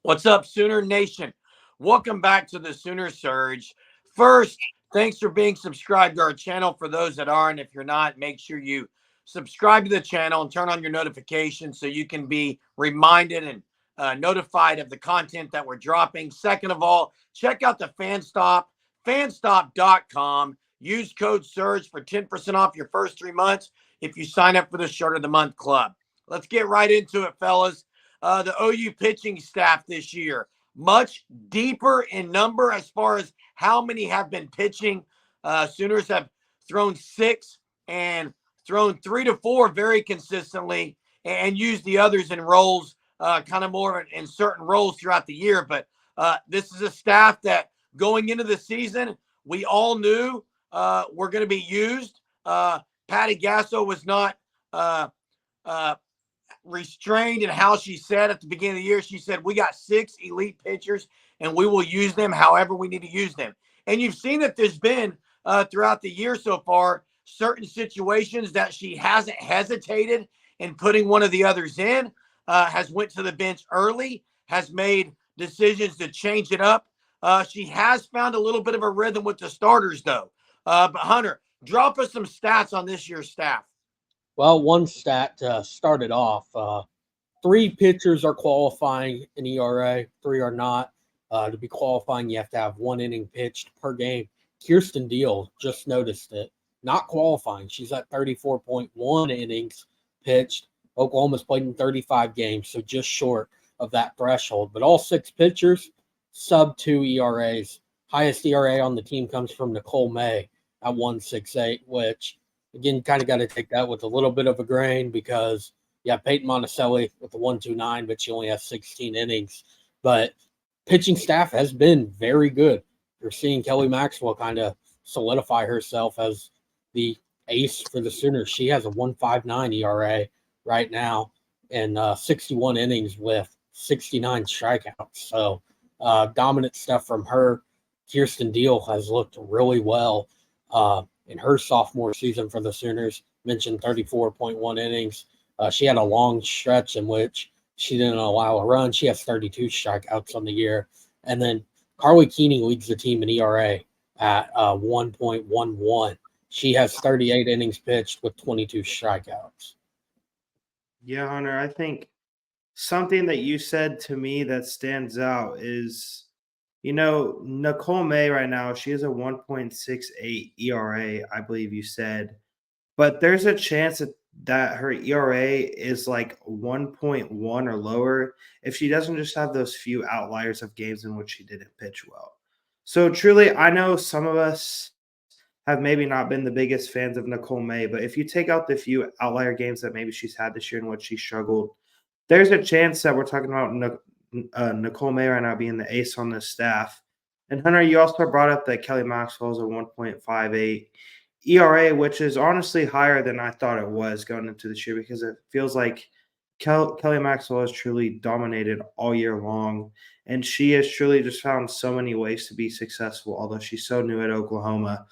What's up, Sooner Nation? Welcome back to the Sooner Surge. First, thanks for being subscribed to our channel. For those that aren't, if you're not, make sure you subscribe to the channel and turn on your notifications so you can be reminded and notified of the content that we're dropping. Second of all, check out the fanstop.com. Use code SURGE for 10% off your first 3 months if you sign up for the Short of the Month Club. Let's get right into it, fellas. The OU pitching staff this year, much deeper in number as far as how many have been pitching. Sooners have thrown 6 and thrown 3 to 4 very consistently and used the others in roles, kind of more in certain roles throughout the year. But this is a staff that going into the season, we all knew were going to be used. Patty Gasso was not restrained in how she said at the beginning of the year. She said, we got 6 elite pitchers and we will use them however we need to use them. And you've seen that there's been throughout the year so far, certain situations that she hasn't hesitated in putting one of the others in, has went to the bench early, has made decisions to change it up. She has found a little bit of a rhythm with the starters though. But Hunter, drop us some stats on this year's staff. Well, one stat started off. 3 pitchers are qualifying in ERA, 3 are not. To be qualifying, you have to have 1 inning pitched per game. Kirsten Deal just noticed it. Not qualifying. She's at 34.1 innings pitched. Oklahoma's played in 35 games, so just short of that threshold. But all 6 pitchers, sub-2 ERAs. Highest ERA on the team comes from Nicole May at 1.68, which – again, kind of got to take that with a little bit of a grain because, yeah, Peyton Monticelli with the 1.29, but she only has 16 innings. But pitching staff has been very good. You're seeing Kelly Maxwell kind of solidify herself as the ace for the Sooners. She has a 1.59 ERA right now and 61 innings with 69 strikeouts. So dominant stuff from her. Kirsten Deal has looked really well in her sophomore season for the Sooners. Mentioned 34.1 innings. She had a long stretch in which she didn't allow a run. She has 32 strikeouts on the year. And then Carly Keeney leads the team in ERA at 1.11. She has 38 innings pitched with 22 strikeouts. Yeah, Hunter, I think something that you said to me that stands out is, Nicole May right now, she has a 1.68 ERA, I believe you said. But there's a chance that her ERA is like 1.1 or lower if she doesn't just have those few outliers of games in which she didn't pitch well. So truly, I know some of us have maybe not been the biggest fans of Nicole May, but if you take out the few outlier games that maybe she's had this year in which she struggled, there's a chance that we're talking about Nicole May right now being the ace on this staff. And Hunter, you also brought up that Kelly Maxwell is a 1.58 ERA, which is honestly higher than I thought it was going into this year because it feels like Kelly Maxwell has truly dominated all year long. And she has truly just found so many ways to be successful, although she's so new at Oklahoma.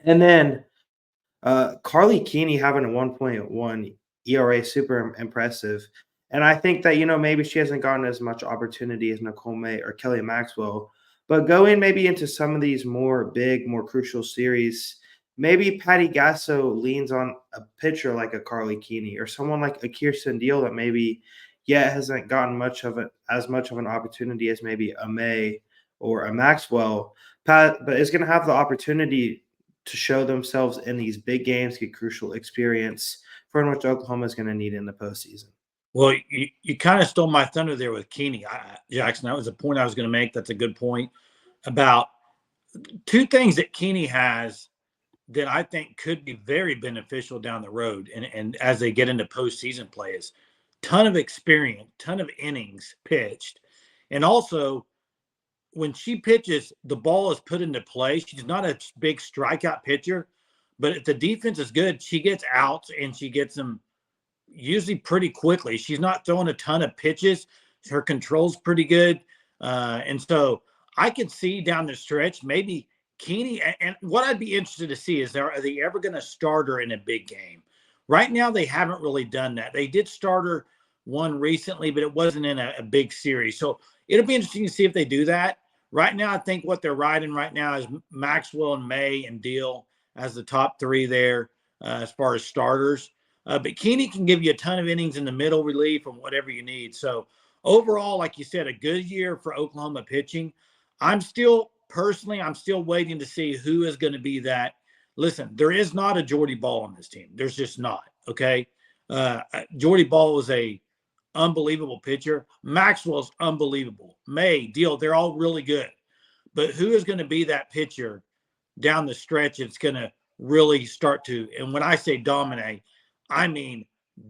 And then Carly Keeney having a 1.1 ERA, super impressive. And I think that, maybe she hasn't gotten as much opportunity as Nicole May or Kelly Maxwell. But going maybe into some of these more big, more crucial series, maybe Patty Gasso leans on a pitcher like a Carly Keeney or someone like a Kirsten Deal that maybe hasn't gotten as much of an opportunity as maybe a May or a Maxwell. But is going to have the opportunity to show themselves in these big games, get crucial experience for which Oklahoma is going to need in the postseason. Well, you kind of stole my thunder there with Keeney, Jackson. That was the point I was going to make. That's a good point about 2 things that Keeney has that I think could be very beneficial down the road. And as they get into postseason play is ton of experience, ton of innings pitched. And also when she pitches, the ball is put into play. She's not a big strikeout pitcher, but if the defense is good, she gets outs and she gets them usually pretty quickly. She's not throwing a ton of pitches. Her control's pretty good. And so I could see down the stretch, maybe Keeney, and what I'd be interested to see is are they ever going to start her in a big game? Right now, they haven't really done that. They did start her one recently, but it wasn't in a big series. So it'll be interesting to see if they do that. Right now, I think what they're riding right now is Maxwell and May and Deal as the top three there as far as starters. But Keeney can give you a ton of innings in the middle relief and whatever you need. So overall, like you said, a good year for Oklahoma pitching. I'm still waiting to see who is going to be that. Listen, there is not a Jordy Ball on this team. There's just not. Okay. Jordy Ball is a unbelievable pitcher. Maxwell's unbelievable. May, Deal, they're all really good. But who is going to be that pitcher down the stretch that's going to really start to, and when I say dominate, I mean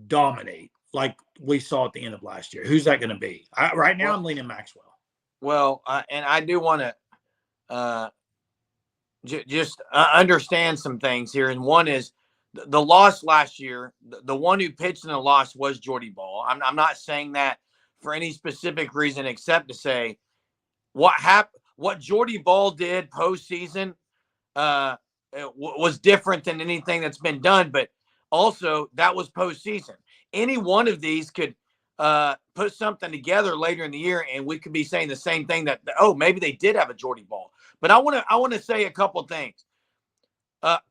dominate like we saw at the end of last year? Who's that going to be? Right now, I'm leaning Maxwell. Well, and I do want to just understand some things here. And one is the loss last year. The one who pitched in the loss was Jordy Ball. I'm not saying that for any specific reason except to say what happened. What Jordy Ball did postseason was different than anything that's been done. But also, that was postseason. Any one of these could put something together later in the year, and we could be saying the same thing that maybe they did have a Jordy Ball. But I want to say a couple things.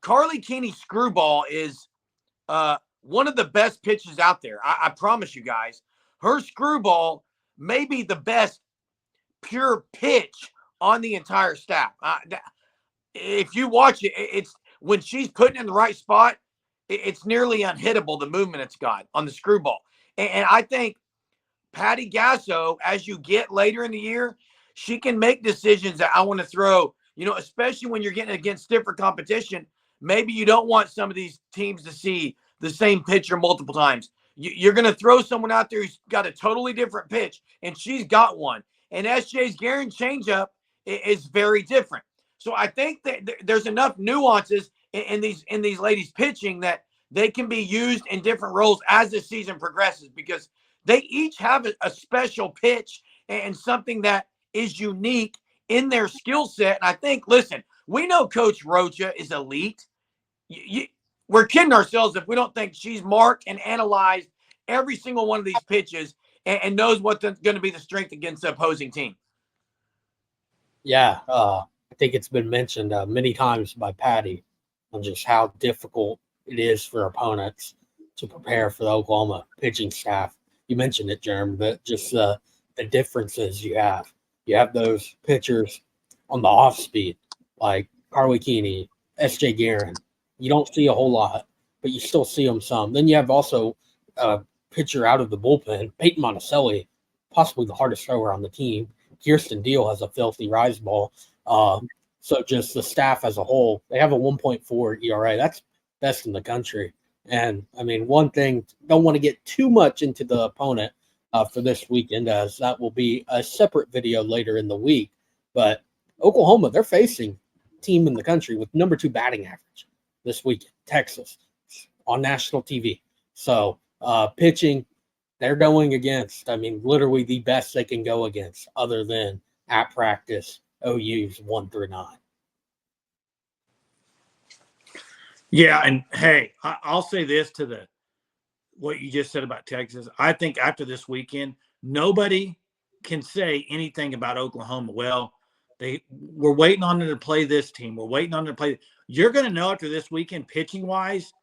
Carly Keeney's screwball is one of the best pitches out there. I promise you guys, her screwball may be the best pure pitch on the entire staff. If you watch it, it's when she's putting in the right spot, it's nearly unhittable, the movement it's got on the screwball. And I think Patty Gasso, as you get later in the year, she can make decisions that I want to throw, especially when you're getting against stiffer competition. Maybe you don't want some of these teams to see the same pitcher multiple times. You're going to throw someone out there who's got a totally different pitch, and she's got one. And SJ's Guerin changeup is very different. So I think that there's enough nuances in these ladies pitching that they can be used in different roles as the season progresses, because they each have a special pitch and something that is unique in their skill set. And I think, listen, we know Coach Rocha is elite. We're kidding ourselves if we don't think she's marked and analyzed every single one of these pitches and knows what's going to be the strength against the opposing team. Yeah, I think it's been mentioned many times by Patty on just how difficult it is for opponents to prepare for the Oklahoma pitching staff. You mentioned it, Jerm, but just the differences you have. You have those pitchers on the off speed, like Carly Keeney, SJ Guerin. You don't see a whole lot, but you still see them some. Then you have also a pitcher out of the bullpen, Peyton Monticelli, possibly the hardest thrower on the team. Kirsten Deal has a filthy rise ball. So just the staff as a whole, they have a 1.4 ERA. That's best in the country. And, I mean, one thing, don't want to get too much into the opponent for this weekend, as that will be a separate video later in the week. But Oklahoma, they're facing a team in the country with number 2 batting average this weekend, Texas, on national TV. So pitching, they're going against, I mean, literally the best they can go against other than at practice, OU's 1 through 9. Yeah, and hey, I'll say this to what you just said about Texas. I think after this weekend, nobody can say anything about Oklahoma. Well, we're waiting on them to play this team. We're waiting on them to play. You're going to know after this weekend, pitching wise.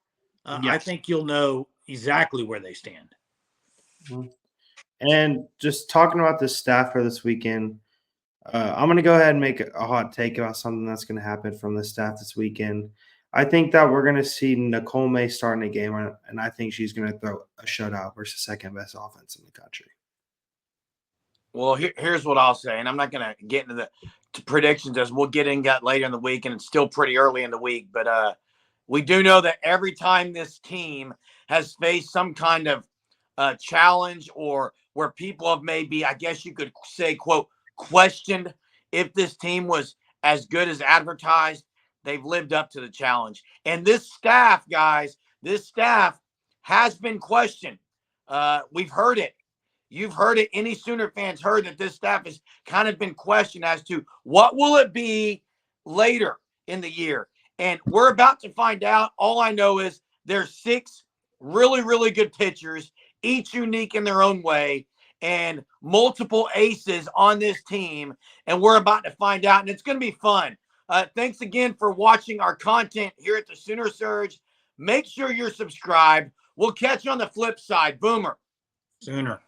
Yes. I think you'll know exactly where they stand. And just talking about the staff for this weekend, I'm going to go ahead and make a hot take about something that's going to happen from the staff this weekend. I think that we're going to see Nicole May starting a game, and I think she's going to throw a shutout versus second best offense in the country. Well, here's what I'll say, and I'm not going to get into the predictions as we'll get in later in the week, and it's still pretty early in the week. But we do know that every time this team has faced some kind of challenge or where people have maybe, I guess you could say, quote, questioned if this team was as good as advertised, they've lived up to the challenge. And this staff, guys, has been questioned. We've heard it. You've heard it. Any Sooner fans heard that this staff has kind of been questioned as to what will it be later in the year. And we're about to find out. All I know is there's 6 really, really good pitchers each unique in their own way, and multiple aces on this team. And we're about to find out, and it's going to be fun. Thanks again for watching our content here at the Sooner Surge. Make sure you're subscribed. We'll catch you on the flip side. Boomer. Sooner.